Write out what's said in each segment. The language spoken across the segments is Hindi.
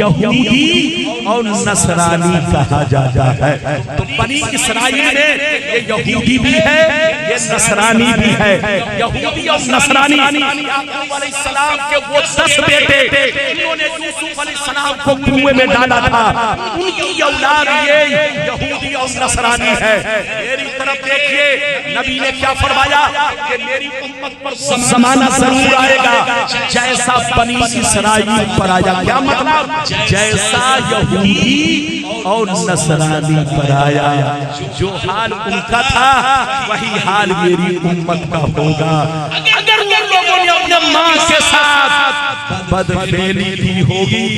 यहूदी और नसरानी कहा जाता है। तो बनी इसराइल में ये यहूदी भी है, ये नसरानी भी है। यहूदी और नसरानी याकूब अलैहिस्सलाम के वो 10 बेटे जिन्होंने यूसुफ अलैहिस्सलाम को कुएं में डाला था, उनकी औलाद ये यहूदी और नसरानी है। मेरी तरफ देखिए, नबी ने क्या फरमाया कि मेरी उम्मत पर ज़माना जरूर आएगा जैसा बनी इसराइल पर आया। क्या मतलब? जैसा यहूदी और नसरानी पर आया। जो हाल उनका था वही हाल मेरी उम्मत का होगा। अगर उन लोगों ने अपने मां के साथ बदफेली की होगी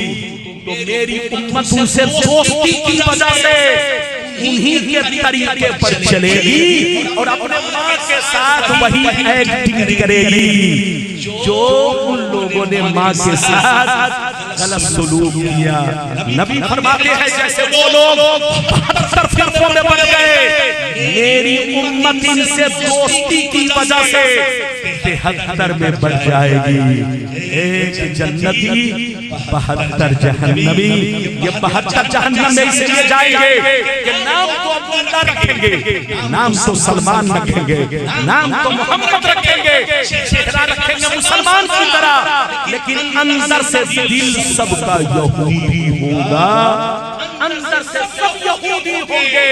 तो मेरी उम्मत उनसे दोस्ती की वजह से उन्हीं के तरीके पर चलेगी और अपने मां के साथ वही एक्टिंग करेगी जो उन लोगों ने मां के साथ गलत सलूक किया। नबी फरमाते हैं जैसे वो लोग 72 फिरकों में बन गए, मेरी उम्मत इनसे दोस्ती की वजह से 73 में बढ़ जाएगी। एक जन्नती 72 जहन्नमी। ये 72 जहन्नम में इसलिए जाएंगे कि नाम तो अब्दुल्ला रखेंगे, नाम तो सलमान रखेंगे, नाम तो मोहम्मद रखेंगे, चेहरा रखेंगे मुसलमान की तरह, लेकिन अंदर से दिल सबका यहूदी होगा। अंदर से सब यहूदी होंगे।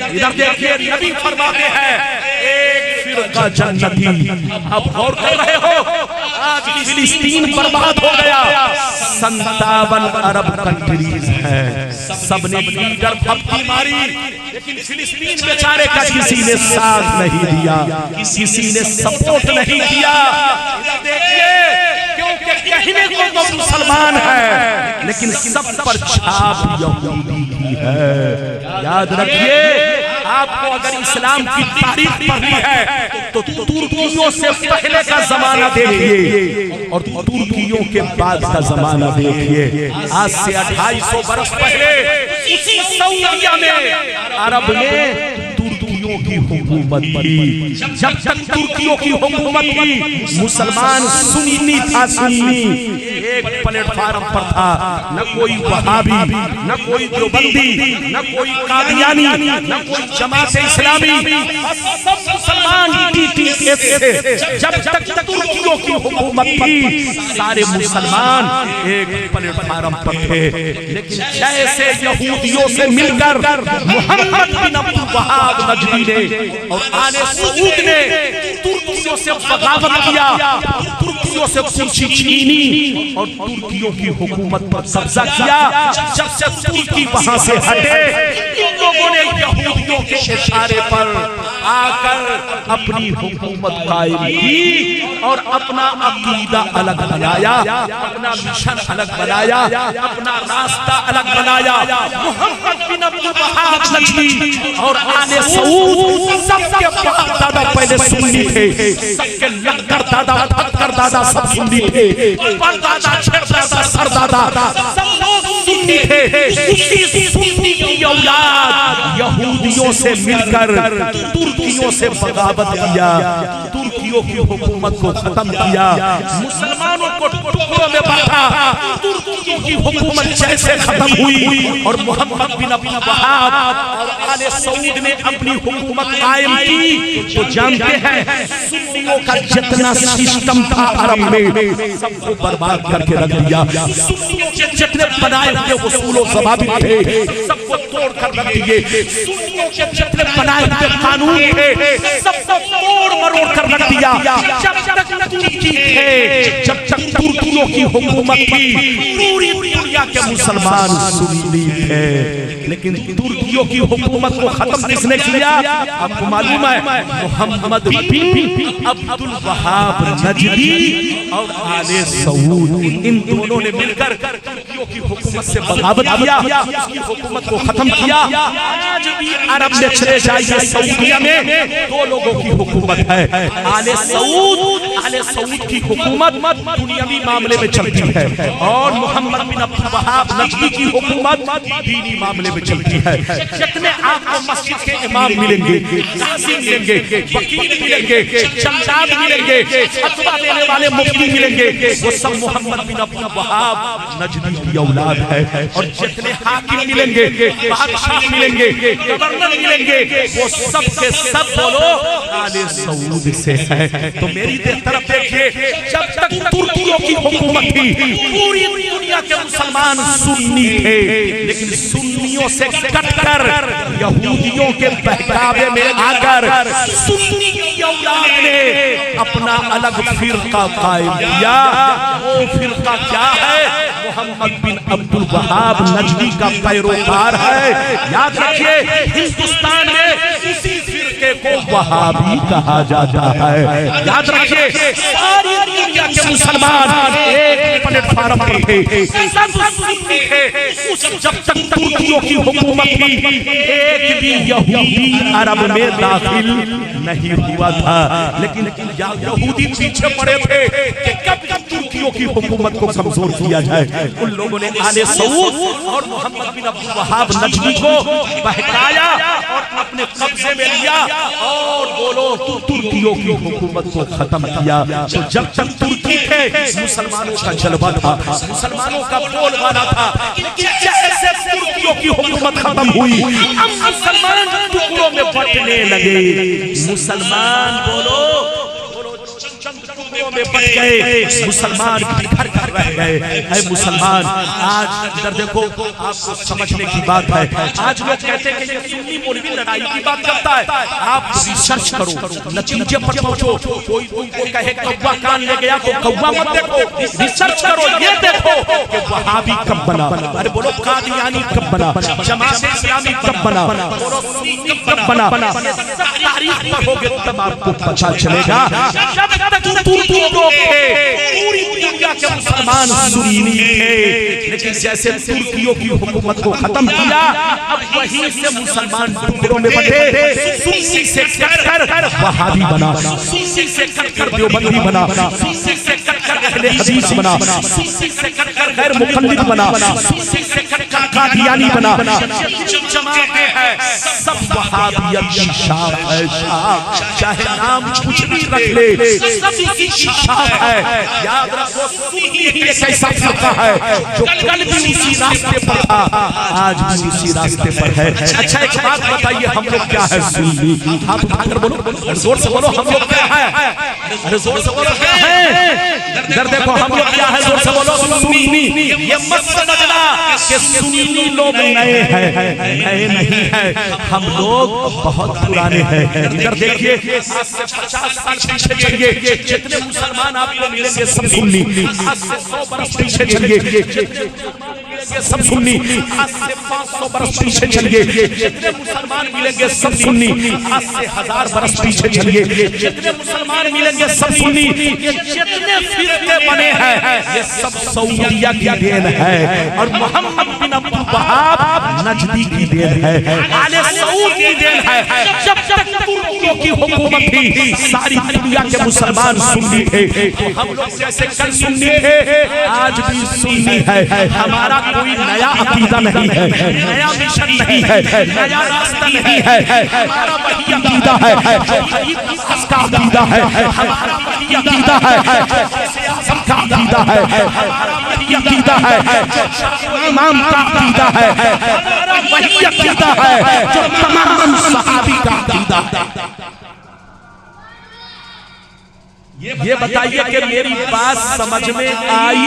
इधर देखिए, नबी फरमाते हैं एक फिरका जन्नती। अब गौर कर रहे हो, आज फिलिस्तीन बर्बाद हो गया। 57 अरब कंट्रीज है, सबने लीडर भक्ति मारी, लेकिन फिलिस्तीन बेचारे का किसी ने साथ नहीं दिया, किसी ने सपोर्ट नहीं किया। देखिए, क्योंकि कहने को तो मुसलमान है लेकिन सब पर छाप यहूदी की है। याद रखिए, आपको अगर इस्लाम की तारीख पढ़नी है तो तुर्कियों से पहले का जमाना देखिए और तुर्कियों के बाद का जमाना देखिए। आज से 250 बरस पहले इसी सऊदिया में अरब ने तुर्कियों की हुकूमत की। जब तक तुर्कियों की हुकूमत की, मुसलमान सुन्नी था, सुन्नी एक प्लेटफार्म पर था। न कोई वहाबी, न कोई देवबंदी, न कोई कादियानी, न कोई जमात इस्लामी, सब मुसलमान TTS से। जब तक तुर्कियों की हुकूमत थी, सारे मुसलमान एक प्लेटफार्म पर थे। लेकिन जैसे यहूदियों से मिलकर मोहम्मद बिन अब्दुल वहाब नजदी ने और आले सऊद ने तुर्कियों से बगावत किया, तुर्कियों से कुर्सी छीनी और तुर्कियों की हुकूमत पर कब्जा किया। जब से तुर्की वहां से हटे, इन लोगों ने यहूदियों के इशारे पर आकर अपनी हुकूमत कायम की और अपना अकीदा अलग बनाया, अपना मिशन अलग बनाया, अपना रास्ता अलग बनाया। मोहम्मद बिन अब्दुल वहाब नजदी और आले सऊद सबके बाप दादा पहले सुन्नी थे, सबके लक्कर दादा, फक्कर दादा सब सुन्नी थे, परदादा, छेड़दादा, सरदादा सब लोग सुन्नी थे। उसी सुन्नी की औलाद यहूदियों से मिलकर तुर्कियों से बगावत किया, तुर्कियों की हुकूमत को खत्म किया, मुसलमानों को टुकड़ों में बांटा। तुर्कियों की हुकूमत जैसे खत्म हुई और मोहम्मद बिन अब्दुल वहाब और आले सऊद ने अपनी हुकूमत कायम की, तो जानते हैं सुन्नियों का जितना सिस्टम था अरब में सबको बर्बाद करके रख दिया। सुन्नियों के जितने बनाए हुए उसूल और ज़वाबित थे सबको तोड़ कर रख दिए। सुन्नियों के जितने बनाए हुए कानून थे सबको तोड़ मरोड़ कर रख दिया। जब तक तुर्की थे, जब तक तुर्कियों की हुकूमत थी, पूरी दुनिया के मुसलमान सुन्नी थे। लेकिन तुर्कियों की हुकूमत को खत्म किसने किया? आपको मालूम है, मोहम्मद बिन अब्दुल वहाब नजदी और आले सऊद, इन दोनों ने मिलकर तुर्कियों की हुकूमत से बगावत किया, उसकी हुकूमत को खत्म किया। आज भी अरब में चले जाइए, सऊदिया में 2 लोगों की हुकूमत है, आले सऊद की हुकूमत दुनियावी मामले में चलती है और मोहम्मद बिन अब्दुल वहाब नजदी की हुकूमत दीनी मामले में चलती है। जितने आपको मस्जिद के इमाम मिलेंगे, काजी मिलेंगे, वकील मिलेंगे, जल्लाद मिलेंगे, फतवा देने वाले मुफ्ती मिलेंगे, वो सब मोहम्मद बिन अब्दुल वहाब नजदी की औलाद है। और जितने हाकिम मिलेंगे, बादशाह मिलेंगे, गवर्नर मिलेंगे, वो सब के सब बोलो आले सऊद से है। तो मेरी तरफ देखिए, जब तक तुर्कियों की हुकूमत थी, पूरी दुनिया के मुसलमान सुन्नी थे, लेकिन सुन्नियों से कटकर यहूदियों के बहकावे में आकर सुन्नी की औलाद ने अपना अलग फिरका कायम किया। वो फिरका क्या है? मोहम्मद बिन अब्दुल वहाब नजदी का पैरोकार है। याद रखिए, हिंदुस्तान में इसी फिरके को वहाबी कहा जाता है। याद रखिए, सारी दुनिया के मुसलमान एक प्लेटफार्म पर थे, सब सुन्नी थे। जब तक तुर्कियों की हुकूमत थी, एक भी यहूदी अरब में दाखिल नहीं हुआ था। लेकिन यहूदी पीछे पड़े थे कि कब तुर्कियों की हुकूमत को कमजोर किया जाए। उन लोगों ने आले सऊद और मोहम्मद बिन अब्दुल वहाब नजदी को बहकाया और अपने कब्जे में लिया और बोलो तुर्कियों की हुकूमत को खत्म किया। तो जब तक तुर्की थे, मुसलमानों का जलवा था, मुसलमानों का बोलबाला था। लेकिन जैसे तुर्कियों की हुकूमत खत्म हुई, अब मुसलमान टुकड़ों में बंटने लगे। मुसलमान बोलो में बच गए, मुसलमान घर घर रह गए। है मुसलमान, आज इधर देखो, आपको समझने की बात है। आज लोग कहते हैं कि ये सुन्नी मौलवी लड़ाई की बात करता है। आप रिसर्च करो, नतीजे पर पहुंचो। कोई कहे कौवा कान ले गया तो कौवा मत देखो, रिसर्च करो, ये देखो कि वहाबी कब बना। अरे बोलो कादियानी कब बना, जमात इस्लामी कब बना, बोलो सुन्नी कब बना। तारीख पढ़ोगे तब आपको पता चलेगा। जब तक तुर्कियों के पूरी दुनिया के मुसलमान सुन्नी थे, लेकिन जैसे तुर्कियों की हुकूमत को खत्म किया, अब वहीं से मुसलमान टुकड़ों में बंटे। सुन्नी से कटकर वहाबी बना, सुन्नी से कटकर देवबंदी बना, सुन्नी से कटकर अहले हदीस बना, सुन्नी से कटकर गैर मुक़ल्लिद बना, सुन्नी से कटकर कादियानी बना। जमातें हैं सब वहाबियत की शाख है। चाहे नाम कुछ भी रख ले, सब इसी की शाख है। याद रखो, सुन्नी ही एक ऐसा फिरका है जो कल भी उसी रास्ते पर था, आज भी उसी रास्ते पर है। अच्छा, एक बात बताइए, हम लोग क्या है? सुन्नी। आप उठाकर बोलो, जोर से बोलो, हम लोग क्या है? अरे जोर से बोलो, क्या है? इधर देखो, हम लोग क्या है? जोर से बोलो, सुन्नी। ये मत समझना कि सुन्नी लोग नए हैं, नए नहीं है। हम लोग बहुत पुराने हैं। इधर देखिए, आज से 50 साल पीछे चलिए, जितने मुसलमान आपको मिलेंगे सब सुन्नी। आज से 100 बरस पीछे चलिए, सब सुन्नी। आज से 500 बरस पीछे चलिए, जितने मुसलमान मिलेंगे सब सुन्नी। आज से 1000 बरस पीछे चलिए, जितने मुसलमान मिलेंगे सब सुन्नी। जितने फिरके बने हैं, ये सब सऊदिया की देन है और मोहम्मद बिन अब्दुल वहाब नजदी की देन है, आले सऊद की देन है। जब तक तुर्कियों की हुकूमत थी, सारी दुनिया के मुसलमान सुन्नी थे। तो हम लोग जैसे कल सुन्नी थे, आज भी सुन्नी है। हमारा कोई नया अकीदा नहीं है, नया मिशन नहीं है, नया रास्ता नहीं है। हमारा वही अकीदा है जो हदीस का अकीदा है, हमारा वही अकीदा है जो आज़म का अकीदा है, हमारा वही अकीदा है जो इमाम का अकीदा है, हमारा वही अकीदा है जो तमाम सहाबी का अकीदा है। ये बताइए कि मेरी बात समझ में आई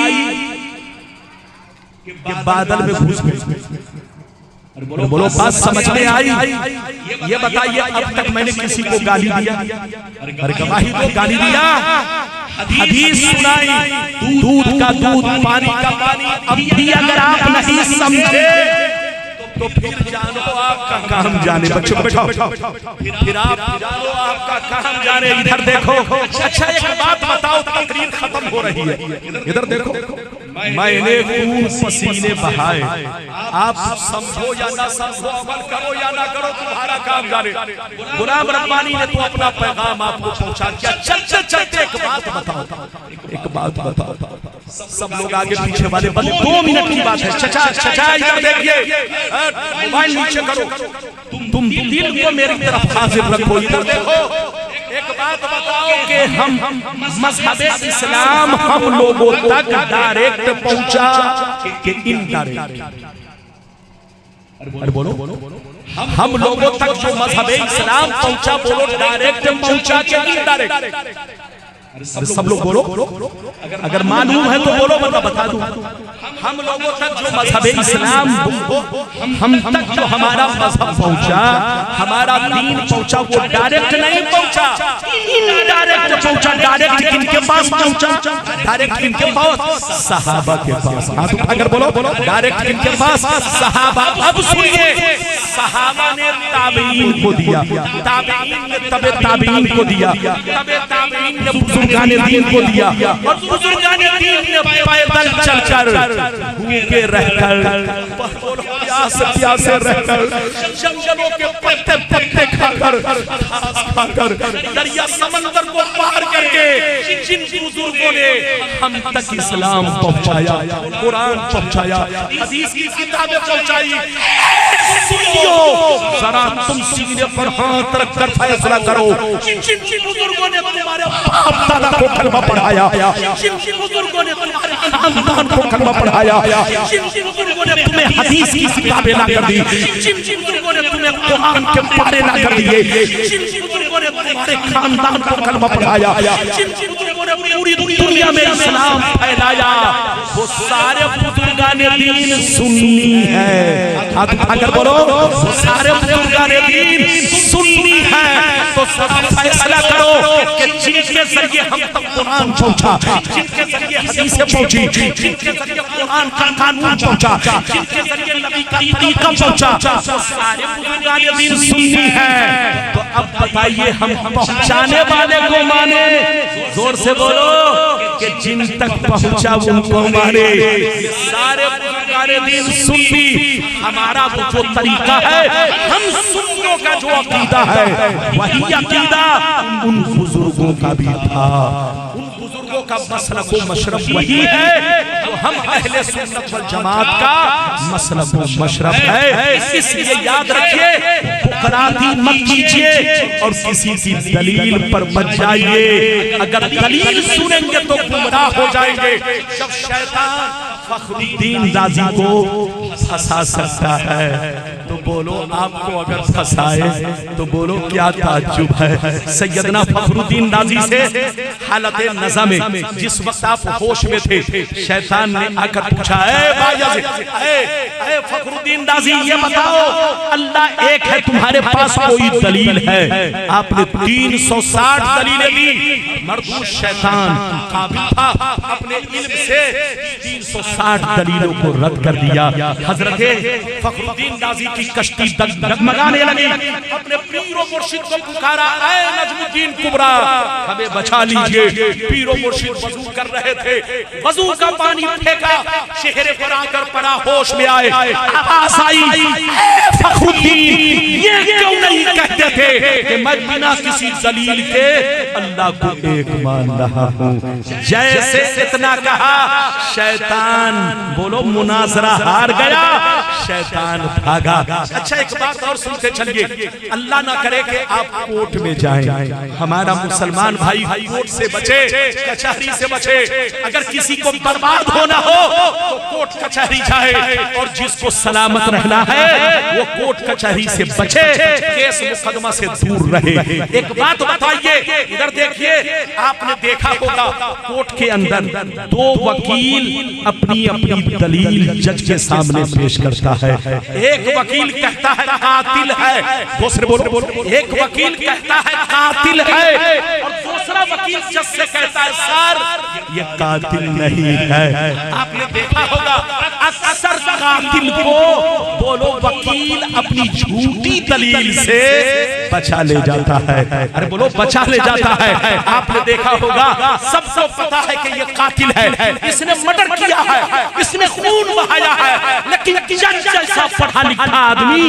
कि बादल में घुस गए? बोलो, बात समझ में आई? ये बताइए, अब तक मैंने किसी को गाली दिया? अरे गवाही दो, गाली दिया? हदीस सुनाई, दूध का दूध, पानी का पानी। अब भी अगर आप नहीं समझे तो फिर जानो आपका काम जाने। बच्चों को बैठाओ, फिर आप जानो आपका काम जाने। इधर देखो, अच्छा एक बात बताओ, तकरीर खत्म हो रही है, इधर देखो। मैंने खून पसीने बहाए, आप समझो या ना समझो, अमल करो या ना करो, तुम्हारा काम जाने। गुलाम रब्बानी ने तो अपना पैगाम आपको पहुंचा दिया। चलते चलते एक बात बताओ, एक बात बताओ, सब लोग आगे पीछे वाले बस 2 मिनट की बात है। चचा चचा इधर देखिए, मोबाइल नीचे करो, तुम दिल को मेरी तरफ हाजिर रखो, इधर देखो। एक बात बताओ कि हम मज़हब इस्लाम हम लोगों तक डायरेक्ट पहुंचा कि इनडायरेक्ट? अरे बोलो, हम लोगों तक जो मज़हब इस्लाम पहुंचा, बोलो डायरेक्ट पहुंचा कि इनडायरेक्ट? सब लोग बोलो, अगर मालूम है तो बोलो, मतलब बता दूं। हम लोगों तक जो मज़हब इस्लाम, हम तक जो हमारा मज़हब पहुंचा, हमारा दीन पहुंचा, वो डायरेक्ट नहीं पहुंचा, इनडायरेक्ट पहुंचा। डायरेक्ट किनके पास पहुंचा? डायरेक्ट किनके पास? सहाबा के पास। हाथ उठाकर बोलो, डायरेक्ट किनके पास? सहाबा। अब सुनिए, सहाबा ने ताबईन को दिया, ताबईन ने तबे ताबईन को दिया, तबे ताबईन ने बुजुर्गाने दीन को दिया, और बुजुर्गाने दीन ने पैदल चलकर, भूखे रहकर, प्यासे रहकर, जंगलों के पत्ते पत्ते खाकर, दरिया समंदर को पार करके जिन बुजुर्गों ने हम तक इस्लाम पहुंचाया, कुरान पहुंचाया, हदीस की किताबें पहुंचाई, जरा तुम सीने पर हाथ रखकर फैसला करो, जिन बुजुर्गों ने तुम्हारे बाप दादा को कलमा पढ़ाया, जिन बुजुर्गों ने तुम्हारे खानदान को कलमा पढ़ाया, जिन बुजुर्गों ने तुम्हें हदीस की किताबें ला कर दी, जिन बुजुर्गों ने तुम्हें कुरान के पारे ला कर दिए, जिन बुजुर्गों ने तुम्हारे खानदान को कलमा पढ़ाया, जिन बुजुर्गों ने पूरी दुनिया में इस्लाम फैलाया, वो सारे बुजुर्गाने दीन सुन्नी है। हाथ उठाकर बोलो, वो सारे बुजुर्गाने दीन सुन्नी है। तो फैसला करो कि जिनके जरिए हम तक कुरान पहुंचा, जिनके जरिए हदीसें पहुंची, जिनके जरिए कुरान का कानून पहुंचा, जिनके जरिए नबी का तरीका पहुंचा, वो सारे बुजुर्गाने दीन सुन्नी है। तो अब बताइए, हम पहुंचाने वाले को माने? जोर से बोलो कि जिन तक पहुंचा उनको माने। सारे बुजुर्गाने दीन सुन्नी, हमारा जो तरीका है, हम सुन्नियों का जो अकीदा है, वही अकीदा उन बुजुर्गों का भी था। उन बुजुर्गों का मसलक व मशरब वही है जो हम अहले सुन्नत वल जमात का मसलक व मशरब है। इसलिए याद रखिए, बुकराती मत कीजिए और किसी की दलील पर मत जाइए। अगर दलील सुनेंगे तो गुमराह हो जाएंगे। जब शैतान फखरुद्दीन राजी को फंसा सकता है, तो बोलो आपको अगर फंसाए तो बोलो क्या ताज्जुब है। सैयदना फखरुद्दीन राजी से हालत नज़ा में, जिस वक्त आप होश में थे, शैतान ने आकर पूछा, ए फखरुद्दीन राजी, ये बताओ अल्लाह एक है, तुम्हारे पास कोई दलील है? आपने 360 दलीलें दी। मरदूद शैतान काबिल था, अपने इल्म से 360 दलीलों को रद्द कर दिया। हजरत फखरुद्दीन राजी की कश्ती डगमगाने लगी। अपने पीरो मुर्शिद को पुकारा, ऐ नजमुद्दीन कुबरा, हमें बचा लीजिए। पीरो मुर्शिद वजू कर रहे थे, वजू का पानी फेंका, चेहरे पर आकर पड़ा, होश में आए, आवाज आई, फखरुद्दीन, ये क्यों नहीं कहते थे कि मैं बिना किसी दलील के अल्लाह को एक मान रहा हूँ? जैसे इतना कहा, शैतान बोलो मुनाजरा हार गया, शैतान भागा। अच्छा, एक बात और सुनते चलिए, अल्लाह ना करे कि आप कोर्ट में जाएं। हमारा मुसलमान भाई कोर्ट से बचे, कचहरी से बचे। अगर किसी को बर्बाद होना हो तो कोर्ट कचहरी जाए, और जिसको सलामत रहना है वो कोर्ट कचहरी से बचे, केस मुकदमा से दूर रहे। एक बात बताइए, इधर देखिए, आपने देखा होगा कोर्ट के अंदर 2 वकील अपनी अपनी दलील जज के सामने पेश करता है। एक वकील कहता है कातिल है, दूसरे बोलो, एक वकील कहता है कातिल है, और दूसरा वकील जज से कहता है सर ये कातिल नहीं है। आपने देखा होगा अक्सर कातिल को बोलो वकील अपनी झूठी दलील से बचा ले जाता है। अरे बोलो बचा ले जाता है। आपने देखा होगा, सबको पता है कि ये कातिल है, इसने मर्डर किया है, इसने खून बहाया है, लेकिन जज जैसा पढ़ा लिखा आदमी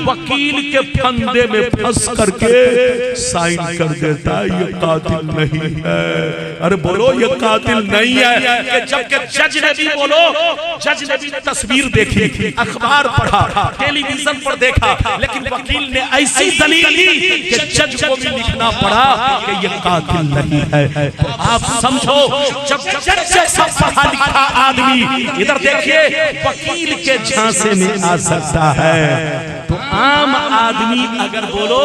वकील के फंदे में फंस करके साइन कर देता है ये कातिल नहीं है। अरे बोलो ये कातिल नहीं है। जबकि जज ने भी बोलो, जज ने भी तस्वीर देखी, अखबार पढ़ा, टेलीविजन पर देखा, लेकिन वकील ने ऐसी दलील दी कि जज को भी लिखना पड़ा कि ये कातिल नहीं है। आप समझो, जब जज जैसा पढ़ा लिखा आदमी इधर देखिए वकील के झांसे में आ सकता है, तो आम आदमी अगर बोलो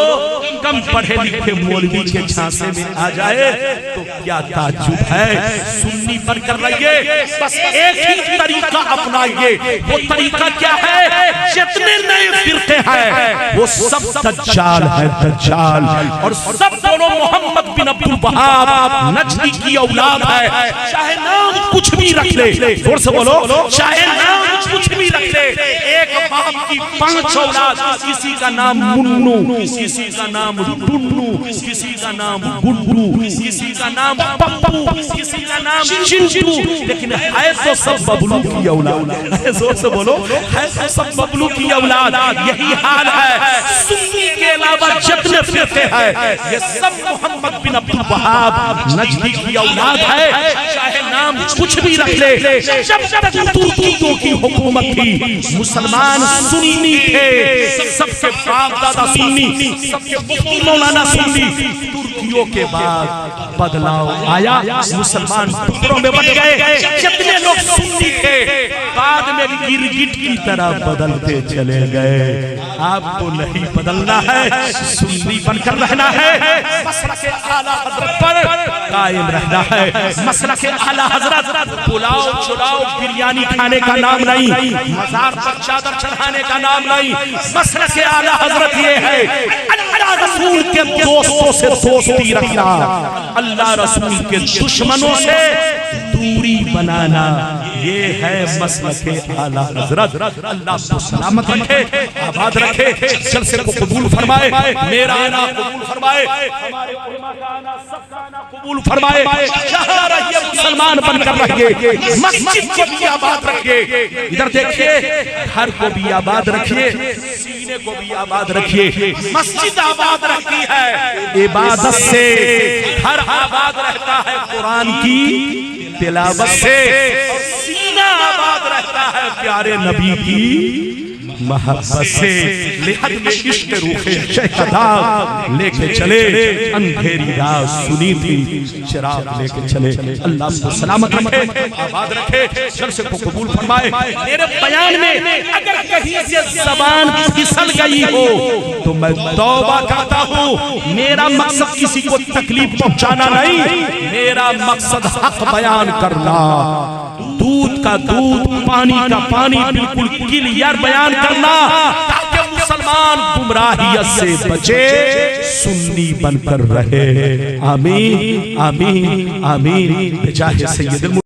कम पढ़े लिखे मौलवी के झांसे में आ जाए तो क्या ताज्जुब है। सुन्नी बनकर रहिए, बस एक ही तरीका अपनाइए। वो तरीका क्या है? जितने नए फिरके हैं वो सब दज्जाल है, दज्जाल, और सब बोलो मोहम्मद बिन अब्दुल वहाब नजदी की औलाद है। चाहे नाम कुछ भी रख ले, जोर से बोलो, चाहे नाम कुछ भी रख ले। एक बाप की 5 औलाद, किसी का नाम मुन्नू, किसी का नाम टुन्नू, किसी का नाम गुड्डू, किसी का नाम पप्पू, किसी का नाम चिंटू, लेकिन है तो सब बबलू की औलाद है। जोर से बोलो, है तो सब बबलू की औलाद। यही हाल है सुन्नी के अलावा जितने फिरके हैं ये सब मोहम्मद बिन अब्दुल वहाब नजदी की औलाद है। चाहे नाम कुछ भी रख ले, जब तक तुर्कियों की हुकूमत थी मुसलमान सुन्नी थे, सबके बाप दादा सुन्नी, सबके मुफ्ती मौलाना सुन्नी। तुर्कियों के बाद बदलाव आया, मुसलमान टुकड़ों में बट गए। जितने लोग सुन्नी थे बाद में गिरगिट की तरह बदलते चले गए। आपको नहीं बदलना है, सुन्नी बनकर रहना है, मसलक आला हजरत पर कायम रहना है। मसलक आला हजरत पुलाव चुलाव बिरयानी खाने का नाम नहीं, मजार पर चादर चढ़ाने का नाम नहीं। मसलक आला हजरत ये है अल्लाह रसूल के दोस्तों से दोस्ती रखना, अल्लाह रसूल के दुश्मनों से दूरी बनाना, ये है मसलक आला हजरत। अल्लाह को सलामत रखे, आबाद रखे, जलसे को कबूल फरमाए, मेरा आना कबूल फरमाए, हमारे उलमा का आना सबका आना कबूल फरमाए। जहां रहिए मुसलमान बनकर रहिए, मस्जिद को भी आबाद रखिए। इधर देखिए, घर को भी आबाद रखिए, सीने को भी आबाद रखिए। मस्जिद आबाद रहती है इबादत से, घर आबाद रहता है कुरान की तिलावत से, सीना आबाद रहता है प्यारे नबी की मोहब्बत से। लिहद में इश्क रूखे शहदाग लेके चले, अंधेरी रात सुनी थी चिराग लेके चले। अल्लाह को सलामत रखे, आबाद रखे, जलसे को कबूल फरमाए। मेरे बयान में अगर कहीं से ज़बान फिसल गई हो तो मैं तौबा करता हूँ। मेरा मकसद किसी को तकलीफ पहुँचाना नहीं, मेरा मकसद हक बयान करना, दूध का दूध, पानी का पानी, बिल्कुल क्लियर बयान करना, ताकि मुसलमान गुमराहियत से बचे, सुन्नी बनकर रहे। आमीन आमीन आमीन। जाहे सैयद